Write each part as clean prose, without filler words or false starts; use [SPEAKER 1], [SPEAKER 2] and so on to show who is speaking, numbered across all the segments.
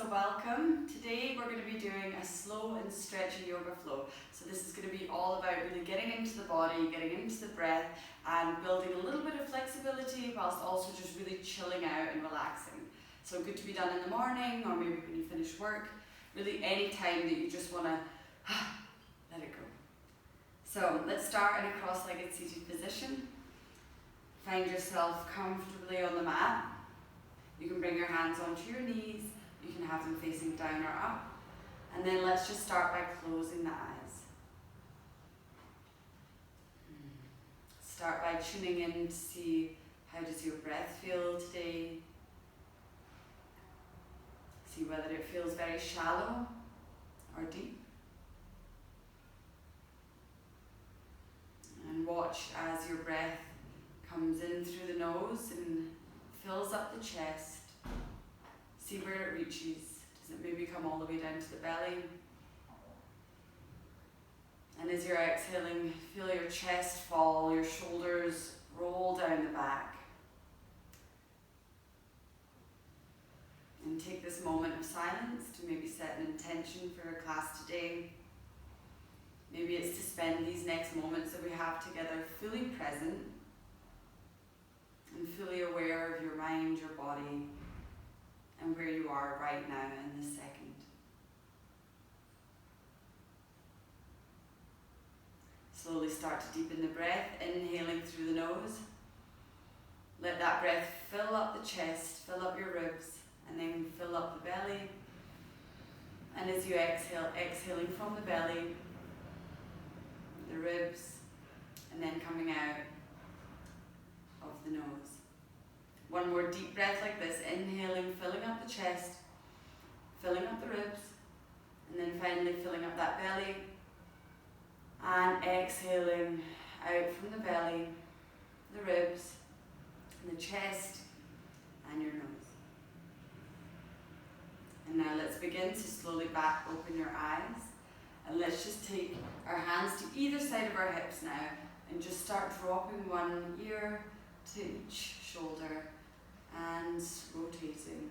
[SPEAKER 1] so welcome. Today we're going to be doing a slow and stretchy yoga flow. So this is going to be all about really getting into the body, getting into the breath and building a little bit of flexibility whilst also just really chilling out and relaxing. So good to be done in the morning or maybe when you finish work, really any time that you just want to let it go. So let's start in a cross-legged seated position. Find yourself comfortably on the mat. You can bring your hands onto your knees, you can have them facing down or up, and then let's just start by closing the eyes. Start by tuning in to see how does your breath feel today. See whether it feels very shallow or deep. And watch as your breath comes in through the nose and fills up the chest. See where it reaches. Does it maybe come all the way down to the belly? And as you're exhaling, feel your chest fall, your shoulders roll down the back. And take this moment of silence to maybe set an intention for your class today. Maybe it's to spend these next moments that we have together fully present and fully aware of your mind, your body, and where you are right now in this second. Slowly start to deepen the breath, inhaling through the nose. Let that breath fill up the chest, fill up your ribs, and then fill up the belly. And as you exhale, exhaling from the belly, the ribs, and then coming out of the nose. One more deep breath like this, inhaling, filling up the chest, filling up the ribs, and then finally filling up that belly, and exhaling out from the belly, the ribs, and the chest, and your nose. And now let's begin to slowly back open your eyes, and let's just take our hands to either side of our hips now, and just start dropping one ear to each shoulder, and rotating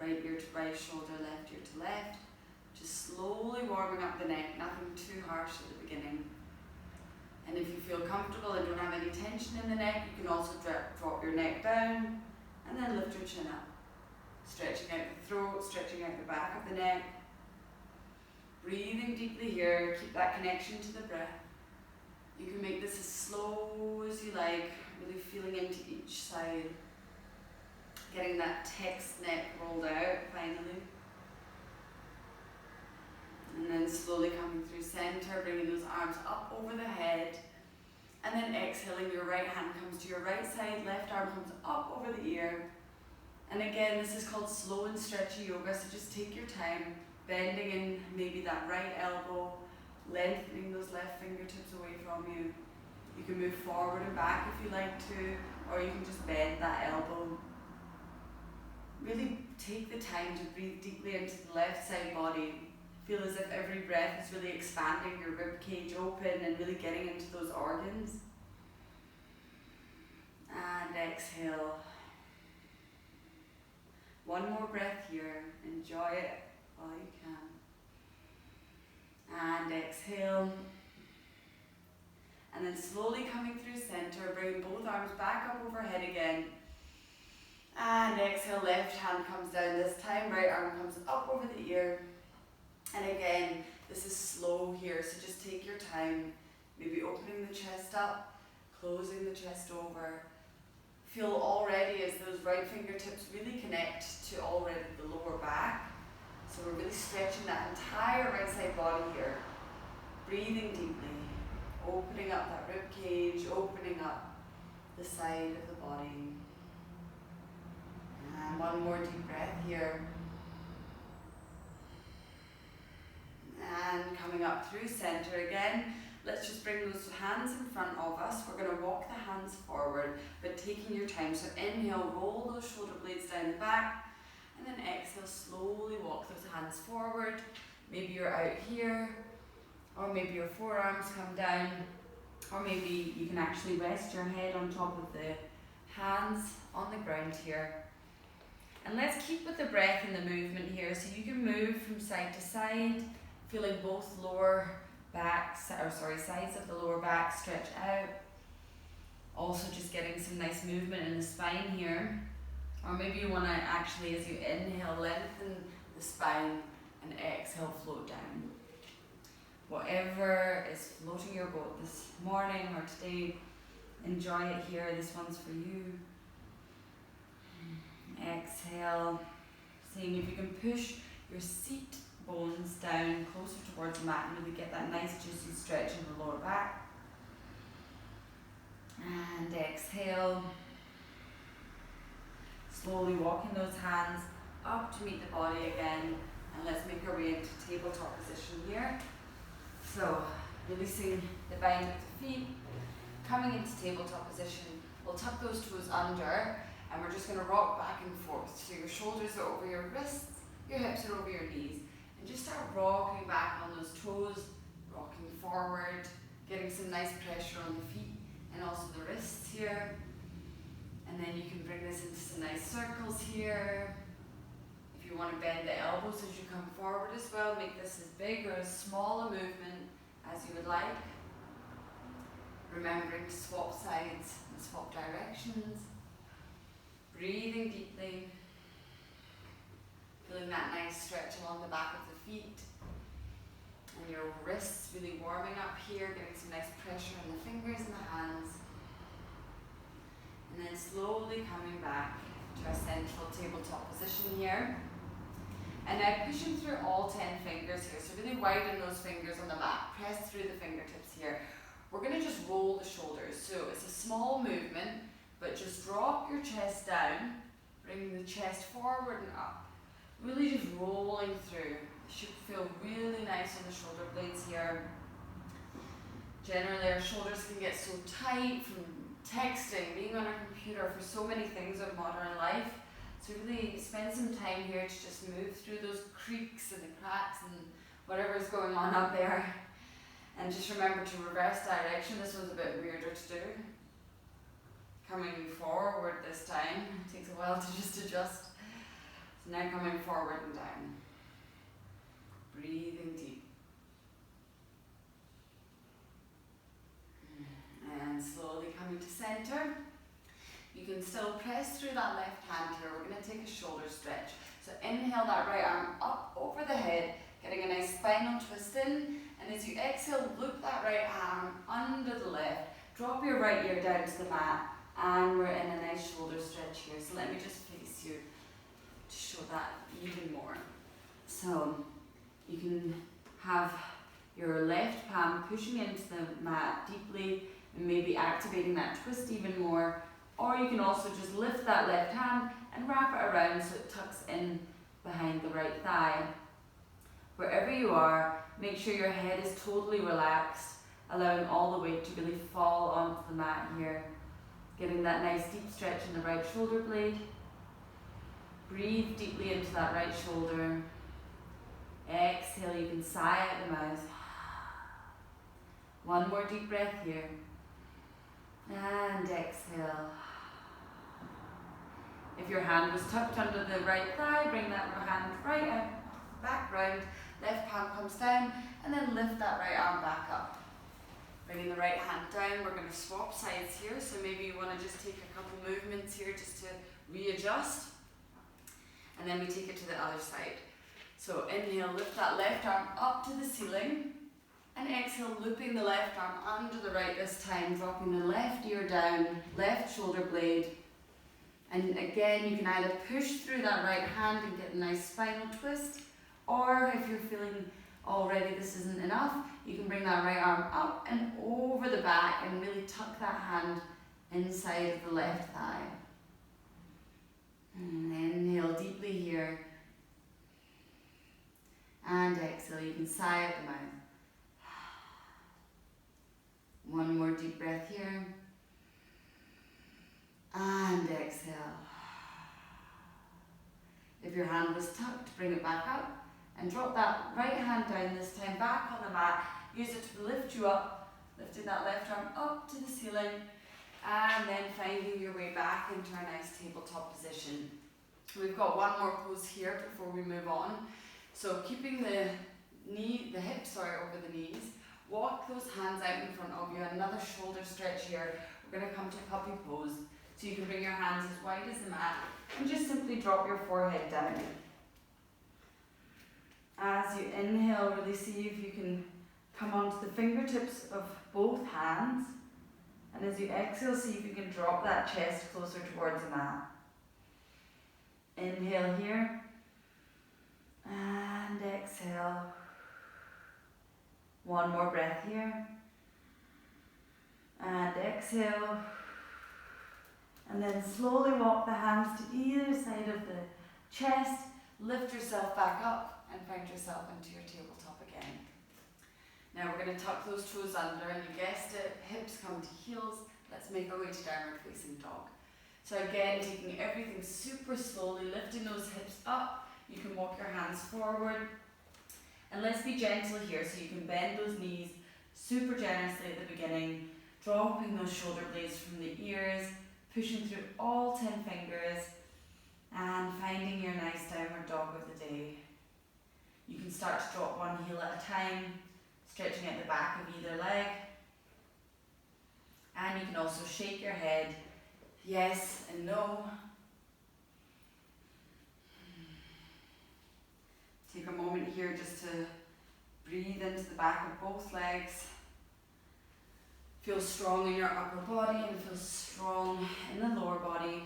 [SPEAKER 1] right ear to right shoulder, left ear to left, just slowly warming up the neck, nothing too harsh at the beginning. And if you feel comfortable and don't have any tension in the neck, you can also drop your neck down and then lift your chin up, stretching out the throat, stretching out the back of the neck, breathing deeply here, keep that connection to the breath. You can make this as slow as you like, really feeling into each side. Getting that text neck rolled out finally. And then slowly coming through center, bringing those arms up over the head. And then exhaling, your right hand comes to your right side, left arm comes up over the ear. And again, this is called slow and stretchy yoga, so just take your time, bending in maybe that right elbow, lengthening those left fingertips away from you. You can move forward and back if you like to, or you can just bend that elbow. Really take the time to breathe deeply into the left side body. Feel as if every breath is really expanding your rib cage open and really getting into those organs. And exhale. One more breath here. Enjoy it while you can. And exhale. And then slowly coming through center, bringing both arms back up overhead again. And exhale, left hand comes down this time, right arm comes up over the ear. And again, this is slow here, so just take your time, maybe opening the chest up, closing the chest over. Feel already as those right fingertips really connect to already the lower back. So we're really stretching that entire right side body here. Breathing deeply, opening up that rib cage, opening up the side of the body. And one more deep breath here. And coming up through center again, let's just bring those hands in front of us. We're going to walk the hands forward, but taking your time. So inhale, roll those shoulder blades down the back, and then exhale, slowly walk those hands forward. Maybe you're out here, or maybe your forearms come down, or maybe you can actually rest your head on top of the hands on the ground here. And let's keep with the breath and the movement here. So you can side to side, feeling both lower backs, sides of the lower back stretch out. Also just getting some nice movement in the spine here. Or maybe you want to actually, as you inhale, lengthen the spine and exhale, float down. Whatever is floating your boat this morning or today, enjoy it here. This one's for you. Exhale, seeing if you can push your seat bones down closer towards the mat and really get that nice juicy stretch in the lower back. And exhale. Slowly walking those hands up to meet the body again, and let's make our way into tabletop position here. So, releasing the bind of the feet, coming into tabletop position. We'll tuck those toes under, and we're just going to rock back and forth. So your shoulders are over your wrists, your hips are over your knees, and just start rocking back on those toes, rocking forward, getting some nice pressure on the feet and also the wrists here. And then you can bring this into some nice circles here. If you want to bend the elbows as you come forward as well, make this as big or as small a movement as you would like. Remembering to swap sides and swap directions. Breathing deeply. Feeling that nice stretch along the back of the feet. And your wrists really warming up here, getting some nice pressure on the fingers and the hands. And then slowly coming back to our central tabletop position here. And now pushing through all 10 fingers here. So really widen those fingers on the mat. Press through the fingertips here. We're going to just roll the shoulders. So it's a small movement, but just drop your chest down. Bring the chest forward and up. Really just rolling through. It should feel really nice on the shoulder blades here. Generally our shoulders can get so tight from texting, being on our computer, for so many things of modern life. So really spend some time here to just move through those creaks and the cracks and whatever's going on up there. And just remember to reverse direction. This one's a bit weirder to do. Coming forward this time. It takes a while to just adjust. So now coming forward and down. Breathing deep. And slowly coming to center. You can still press through that left hand here. We're going to take a shoulder stretch. So inhale that right arm up over the head, getting a nice spinal twist in. And as you exhale, loop that right arm under the left. Drop your right ear down to the mat. And we're in a nice shoulder stretch here. So let me just face you to show that even more. So you can have your left palm pushing into the mat deeply and maybe activating that twist even more. Or you can also just lift that left hand and wrap it around so it tucks in behind the right thigh. Wherever you are, make sure your head is totally relaxed, allowing all the weight to really fall onto the mat here. Getting that nice deep stretch in the right shoulder blade. Breathe deeply into that right shoulder. Exhale, you can sigh out the mouth. One more deep breath here. And exhale. If your hand was tucked under the right thigh, bring that hand right out, back round. Left palm comes down, and then lift that right arm back up. Bringing the right hand down, we're going to swap sides here. So maybe you want to just take a couple movements here just to readjust. And then we take it to the other side. So inhale, lift that left arm up to the ceiling. And exhale, looping the left arm under the right this time, dropping the left ear down, left shoulder blade. And again, you can either push through that right hand and get a nice spinal twist, or if you're feeling already this isn't enough, you can bring that right arm up and over the back and really tuck that hand inside of the left thigh. And inhale deeply here. And exhale, you can sigh out the mouth. One more deep breath here. And exhale. If your hand was tucked, bring it back up and drop that right hand down, this time back on the mat. Use it to lift you up, lifting that left arm up to the ceiling, and then finding your way back into our nice tabletop position. We've got one more pose here before we move on. So keeping the hips over the knees, walk those hands out in front of you, another shoulder stretch here. We're going to come to puppy pose. So you can bring your hands as wide as the mat and just simply drop your forehead down. As you inhale, really see if you can come onto the fingertips of both hands. And as you exhale, see if you can drop that chest closer towards the mat. Inhale here. And exhale. One more breath here. And exhale. And then slowly walk the hands to either side of the chest. Lift yourself back up and find yourself into your tabletop again. Now we're going to tuck those toes under, and you guessed it, hips come to heels. Let's make our way to downward facing dog. So again, taking everything super slowly, lifting those hips up. You can walk your hands forward. And let's be gentle here, so you can bend those knees super generously at the beginning, dropping those shoulder blades from the ears, pushing through all 10 fingers, and finding your nice downward dog of the day. You can start to drop one heel at a time, stretching at the back of either leg. And you can also shake your head, yes and no. Take a moment here just to breathe into the back of both legs. Feel strong in your upper body and feel strong in the lower body.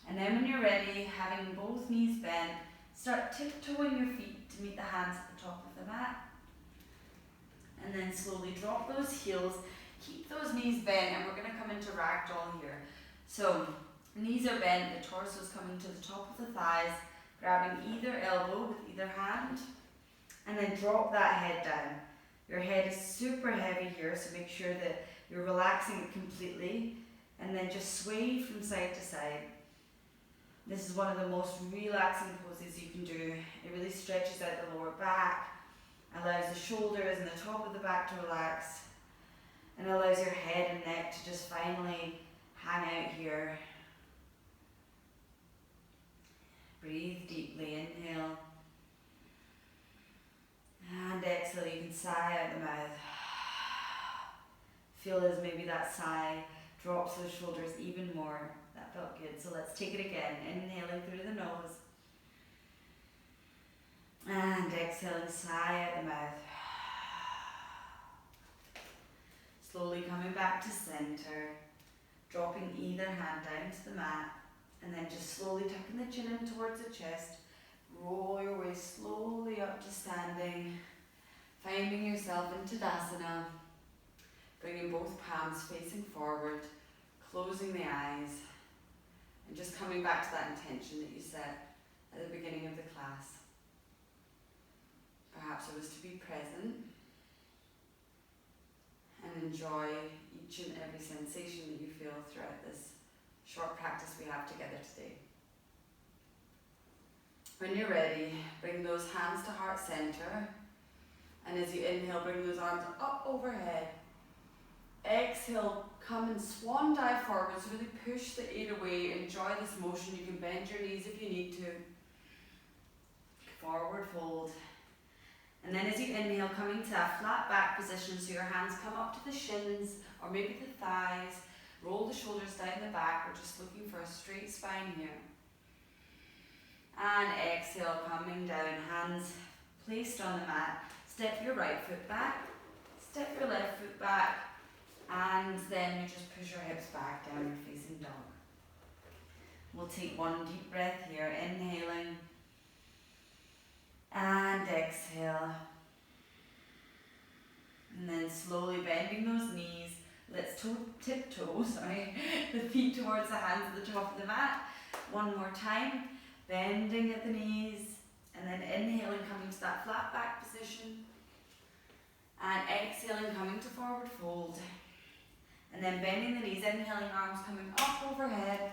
[SPEAKER 1] And then when you're ready, having both knees bent, start tiptoeing your feet to meet the hands at the top of the mat. And then slowly drop those heels, keep those knees bent, and we're going to come into ragdoll here. So, knees are bent, the torso is coming to the top of the thighs, grabbing either elbow with either hand, and then drop that head down. Your head is super heavy here, so make sure that you're relaxing it completely, and then just sway from side to side. This is one of the most relaxing poses you can do. It really stretches out the lower back, allows the shoulders and the top of the back to relax, and allows your head and neck to just finally hang out here. Breathe deeply, inhale. And exhale, you can sigh out the mouth. Feel as maybe that sigh drops those shoulders even more. That felt good. So let's take it again. Inhaling through the nose. And exhaling, sigh out the mouth. Slowly coming back to center. Dropping either hand down to the mat. And then just slowly tucking the chin in towards the chest. Roll your way slowly up to standing. Finding yourself in Tadasana. Bringing both palms facing forward. Closing the eyes. And just coming back to that intention that you set at the beginning of the class. Perhaps it was to be present and enjoy each and every sensation that you feel throughout this short practice we have together today. When you're ready, bring those hands to heart center, and as you inhale, bring those arms up overhead. Exhale, come and swan dive forward, so really push the eight away, enjoy this motion. You can bend your knees if you need to. Forward fold. And then as you inhale, coming to a flat back position, so your hands come up to the shins, or maybe the thighs. Roll the shoulders down the back. We're just looking for a straight spine here. And exhale, coming down, hands placed on the mat. Step your right foot back, step your left foot back, and then you just push your hips back, downward facing dog. We'll take one deep breath here, inhaling, and exhale. And then slowly bending those knees. Let's tiptoe, the feet towards the hands at the top of the mat. One more time, bending at the knees, and then inhaling, coming to that flat back position. And exhaling, coming to forward fold. And then bending the knees, inhaling, arms coming up overhead.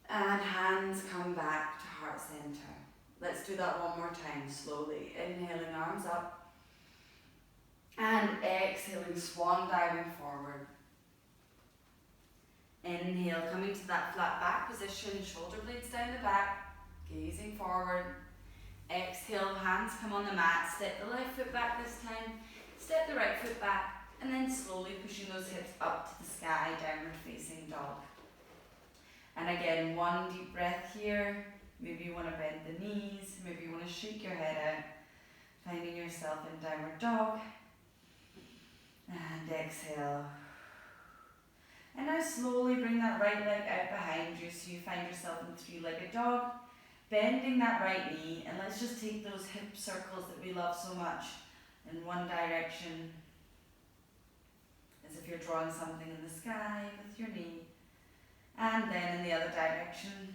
[SPEAKER 1] And hands come back to heart center. Let's do that one more time, slowly. Inhaling, arms up. And exhaling, swan diving forward. Inhale, coming to that flat back position, shoulder blades down the back, gazing looking forward. Exhale, hands come on the mat, step the left foot back this time, step the right foot back, and then slowly pushing those hips up to the sky, downward facing dog. And again, one deep breath here. Maybe you want to bend the knees, maybe you want to shake your head out, finding yourself in downward dog. And exhale. And now slowly bring that right leg out behind you so you find yourself in three-legged dog. Bending that right knee, and let's just take those hip circles that we love so much in one direction, as if you're drawing something in the sky with your knee, and then in the other direction,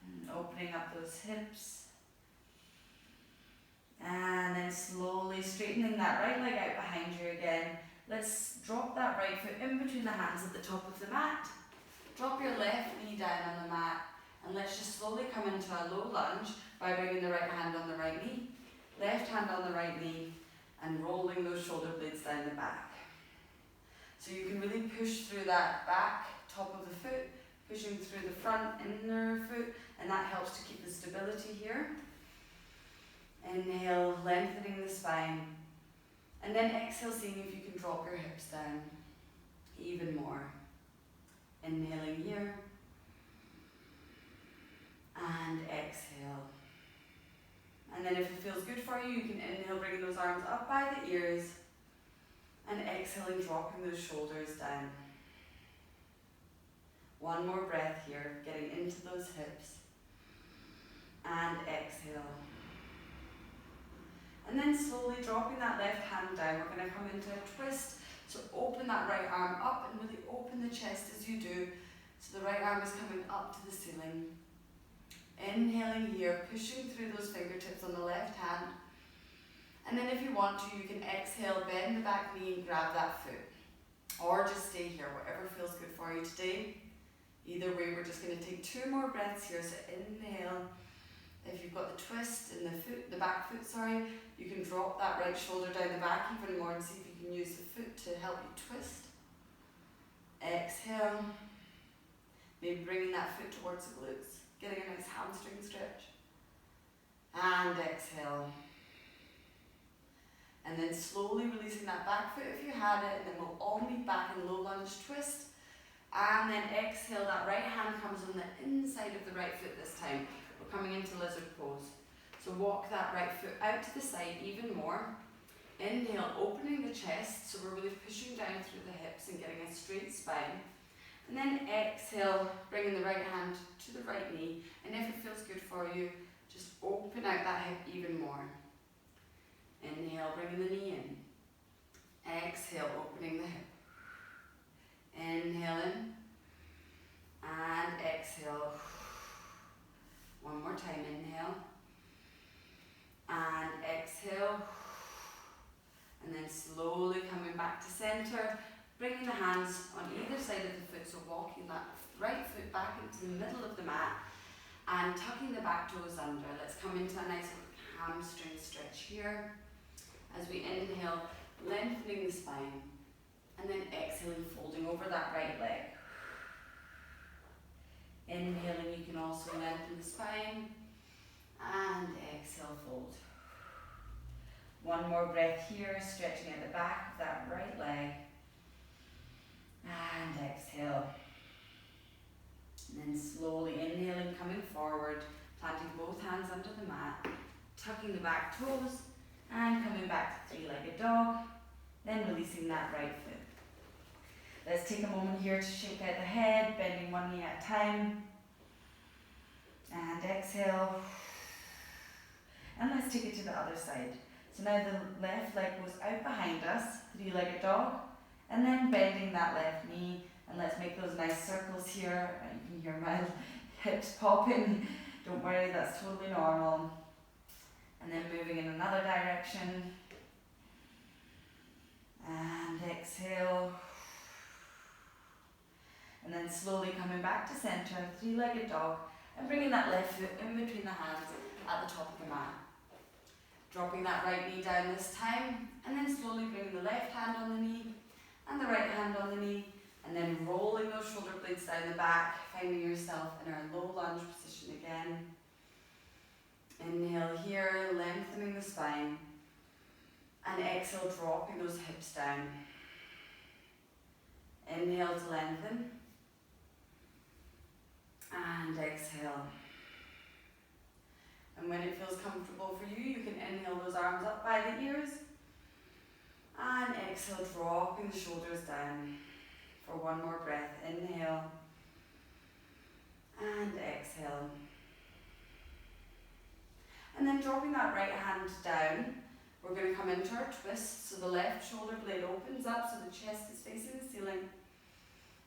[SPEAKER 1] and opening up those hips, and then slowly straightening that right leg out behind you again. Let's drop that right foot in between the hands at the top of the mat. Drop your left knee down on the mat, and let's just slowly come into a low lunge by bringing the right hand on the right knee, left hand on the right knee, and rolling those shoulder blades down the back. So you can really push through that back, top of the foot, pushing through the front inner foot, and that helps to keep the stability here. Inhale, lengthening the spine, and then exhale, seeing if you can drop your hips down even more. Inhaling here, and exhale. And then if it feels good for you, you can inhale, bringing those arms up by the ears, and exhaling, dropping those shoulders down. One more breath here, getting into those hips, and exhale. And then slowly dropping that left hand down, we're going to come into a twist. So open that right arm up and really open the chest as you do. So the right arm is coming up to the ceiling. Inhaling here, pushing through those fingertips on the left hand. And then if you want to, you can exhale, bend the back knee and grab that foot. Or just stay here, whatever feels good for you today. Either way, we're just going to take 2 more breaths here. So inhale. If you've got the twist in the back foot, you can drop that right shoulder down the back even more and see if you can use the foot to help you twist. Exhale. Maybe bringing that foot towards the glutes, getting a nice hamstring stretch. And exhale. And then slowly releasing that back foot if you had it, and then we'll all meet back in low lunge twist. And then exhale, that right hand comes on the inside of the right foot this time. We're coming into lizard pose. So walk that right foot out to the side even more. Inhale, opening the chest, so we're really pushing down through the hips and getting a straight spine. And then exhale, bringing the right hand to the right knee, and if it feels good for you, just open out that hip even more. Inhale, bringing the knee in. Exhale, opening the hip. Inhale in, and exhale. One more time, inhale, and exhale, and then slowly coming back to center, bringing the hands on either side of the foot, so walking that right foot back into the middle of the mat, and tucking the back toes under. Let's come into a nice hamstring stretch here, as we inhale, lengthening the spine, and then exhaling, folding over that right leg. Inhaling, you can also lengthen the spine, and exhale, fold. One more breath here, stretching at the back of that right leg, and exhale. And then slowly inhaling, coming forward, planting both hands under the mat, tucking the back toes, and coming back to three-legged dog, then releasing that right foot. Let's take a moment here to shake out the head, bending one knee at a time. And exhale. And let's take it to the other side. So now the left leg goes out behind us, three-legged dog, and then bending that left knee. And let's make those nice circles here. You can hear my hips popping. Don't worry, that's totally normal. And then moving in another direction. And exhale. And then slowly coming back to center, three-legged dog, and bringing that left foot in between the hands at the top of the mat. Dropping that right knee down this time, and then slowly bringing the left hand on the knee, and the right hand on the knee, And then rolling those shoulder blades down the back, finding yourself in our low lunge position again. Inhale here, lengthening the spine. And exhale, dropping those hips down. Inhale to lengthen. And exhale. And when it feels comfortable for you, you can inhale those arms up by the ears. And exhale, dropping the shoulders down. For one more breath, inhale. And exhale. And then dropping that right hand down, we're going to come into our twist. So the left shoulder blade opens up so the chest is facing the ceiling.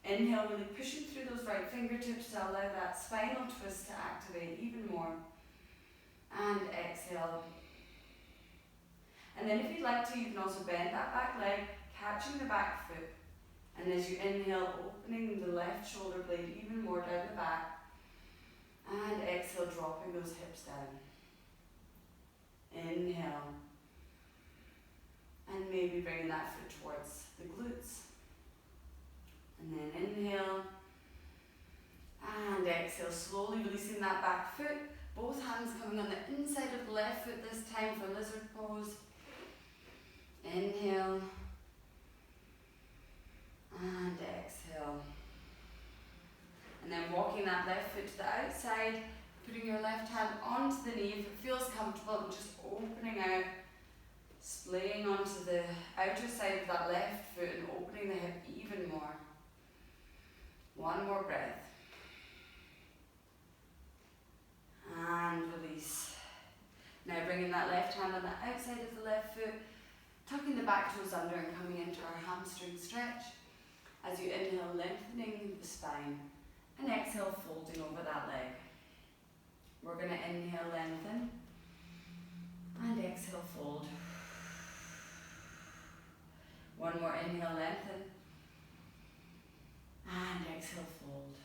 [SPEAKER 1] Inhale, really pushing through those right fingertips to allow that spinal twist to activate even more. And exhale. And then if you'd like to, you can also bend that back leg, catching the back foot. And as you inhale, opening the left shoulder blade even more down the back. And exhale, dropping those hips down. Inhale. And maybe bringing that foot towards the glutes. And then inhale. And exhale, slowly releasing that back foot. Both hands coming on the inside of the left foot this time for lizard pose. Inhale. And exhale. And then walking that left foot to the outside, putting your left hand onto the knee if it feels comfortable, and just opening out, splaying onto the outer side of that left foot and opening the hip even more. One more breath. And release. Now bringing that left hand on the outside of the left foot, tucking the back toes under and coming into our hamstring stretch. As you inhale, lengthening the spine, and exhale, folding over that leg. We're going to inhale, lengthen, and exhale, fold. One more inhale, lengthen, and exhale, fold.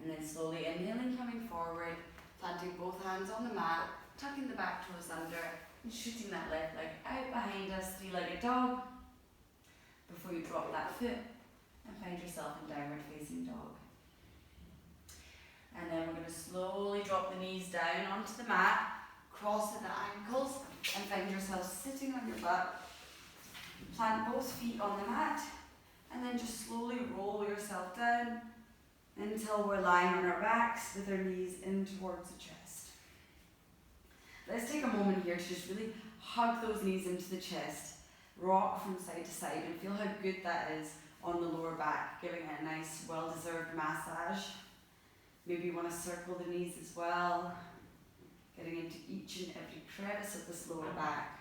[SPEAKER 1] And then slowly inhaling, coming forward, planting both hands on the mat, tucking the back toes under, and shooting that left leg out behind us, three-legged dog, before you drop that foot and find yourself in downward facing dog. And then we're going to slowly drop the knees down onto the mat, cross at the ankles, and find yourself sitting on your butt. Plant both feet on the mat, and then just slowly roll yourself down until we're lying on our backs with our knees in towards the chest. Let's take a moment here to just really hug those knees into the chest, rock from side to side, and feel how good that is on the lower back, giving it a nice, well-deserved massage. Maybe you want to circle the knees as well, getting into each and every crevice of this lower back.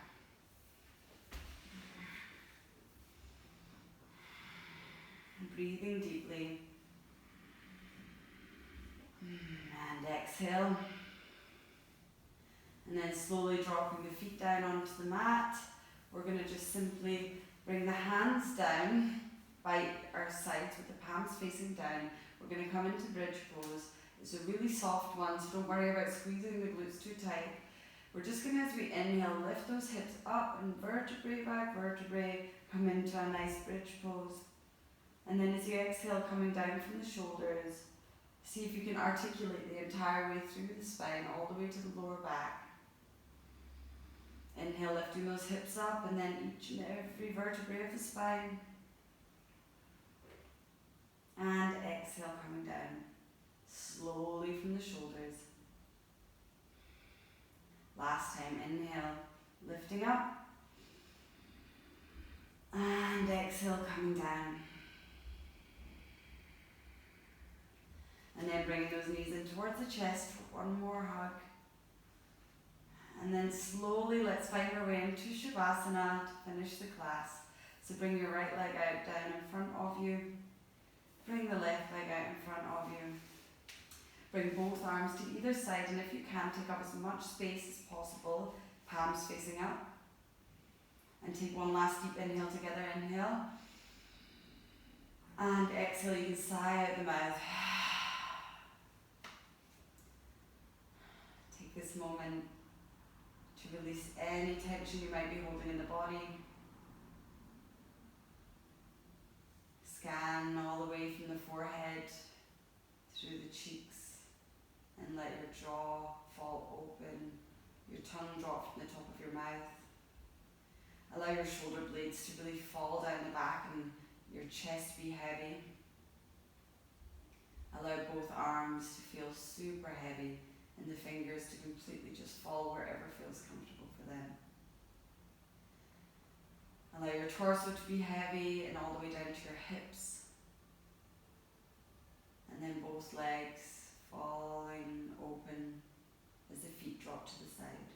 [SPEAKER 1] And breathing deeply. And exhale. And then slowly dropping the feet down onto the mat. We're going to just simply bring the hands down by our sides with the palms facing down. We're going to come into bridge pose. It's a really soft one, so don't worry about squeezing the glutes too tight. We're just going to, as we inhale, lift those hips up and vertebrae by vertebrae, come into a nice bridge pose. And then as you exhale, coming down from the shoulders, see if you can articulate the entire way through the spine, all the way to the lower back. Inhale, lifting those hips up, and then each and every vertebrae of the spine. And exhale, coming down, slowly from the shoulders. Last time, inhale, lifting up. And exhale, coming down. And then bringing those knees in towards the chest for one more hug. And then slowly let's find our way into Shavasana to finish the class. So bring your right leg out down in front of you. Bring the left leg out in front of you. Bring both arms to either side, and if you can, take up as much space as possible, palms facing up. And take one last deep inhale together, inhale. And exhale, you can sigh out the mouth. Take this moment to release any tension you might be holding in the body. Scan all the way from the forehead through the cheeks and let your jaw fall open, your tongue drop from the top of your mouth. Allow your shoulder blades to really fall down the back and your chest be heavy. Allow both arms to feel super heavy and the fingers to completely just fall wherever feels comfortable for them. Allow your torso to be heavy and all the way down to your hips. And then both legs falling open as the feet drop to the side.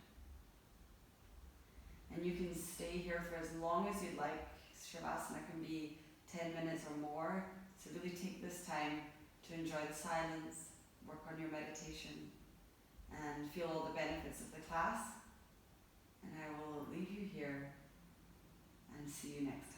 [SPEAKER 1] And you can stay here for as long as you'd like. Shavasana can be 10 minutes or more. So really take this time to enjoy the silence, work on your meditation, and feel all the benefits of the class. And I will leave you here and see you next time.